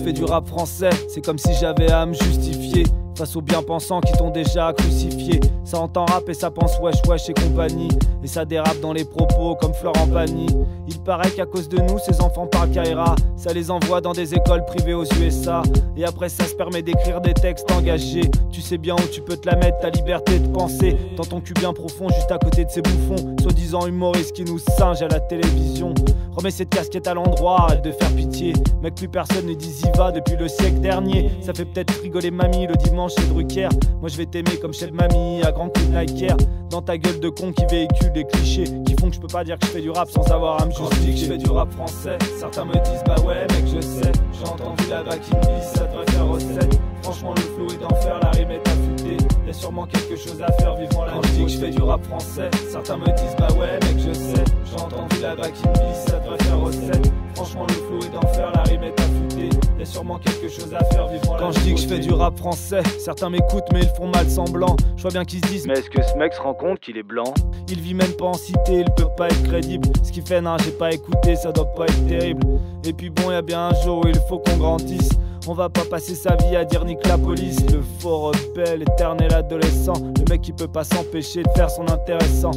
fais du rap français, c'est comme si j'avais à me justifier face aux bien-pensants qui t'ont déjà crucifié. Ça entend rap et ça pense wesh wesh et compagnie, et ça dérape dans les propos comme Florent Pagny. Il paraît qu'à cause de nous, ces enfants parlent Kaira. Ça les envoie dans des écoles privées aux USA, et après ça se permet d'écrire des textes engagés. Tu sais bien où tu peux te la mettre, ta liberté de penser, dans ton cul bien profond, juste à côté de ces bouffons soi-disant humoristes qui nous singent à la télévision. Remets cette casquette à l'endroit, arrête de faire pitié. Mec, plus personne ne dit y va depuis le siècle dernier. Ça fait peut-être rigoler mamie le dimanche chez Drucker. Moi je vais t'aimer comme chef mamie, à grand coup de Nike Air. Dans ta gueule de con qui véhicule des clichés qui font que je peux pas dire que je fais du rap sans avoir à me justifier. Quand je dis que je fais du rap français, certains me disent bah ouais mec je sais. J'ai entendu là-bas qui me disent ça devrait faire recette. Franchement le flow est d'enfer, la rime est affûtée. Y'a sûrement quelque chose à faire vivant la vie. Quand je dis que je fais du rap français, certains me disent bah ouais mec je sais. J'ai entendu là-bas qui me disent ça devrait faire recette. Franchement le flow est d'enfer, la rime est affûtée. Y'a sûrement quelque chose à faire vivant la vie. Quand je dis que je fais du rap français, certains m'écoutent mais ils font mal semblant. Je vois bien qu'ils se disent mais est-ce que ce mec se rend compte qu'il est blanc? Il vit même pas en cité, il peut pas être crédible. Ce qu'il fait non j'ai pas écouté, ça doit pas être terrible. Et puis bon y'a bien un jour où il faut qu'on grandisse. On va pas passer sa vie à dire nique la police. Le faux rebelle, éternel adolescent, le mec qui peut pas s'empêcher de faire son intéressant,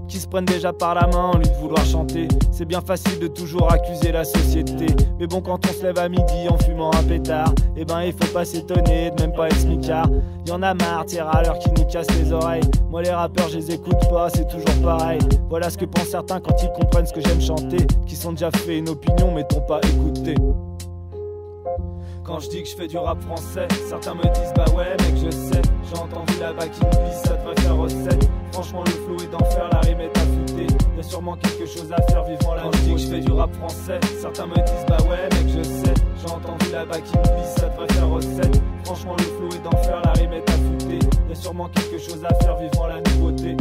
qui se prennent déjà par la main, lui de vouloir chanter. C'est bien facile de toujours accuser la société, mais bon quand on se lève à midi en fumant un pétard, eh ben il faut pas s'étonner de même pas être smicard. Y'en a marre, tiens à l'heure qui nous casse les oreilles. Moi les rappeurs je les écoute pas, c'est toujours pareil. Voilà ce que pensent certains quand ils comprennent ce que j'aime chanter, qui sont déjà fait une opinion mais t'ont pas écouté. Quand je dis que je fais du rap français, certains me disent bah ouais mec je sais. J'ai entendu là-bas qui me disent ça devrait faire recette. Franchement le flow est d'enfer, la rime est affûtée. Y'a sûrement quelque chose à faire vivant la vie. Quand je dis que je fais du rap français, certains me disent bah ouais mec je sais. J'ai entendu là-bas qui me disent ça devrait faire recette. Franchement le flow est d'enfer, la rime est affûtée. Y'a sûrement quelque chose à faire vivant la nouveauté.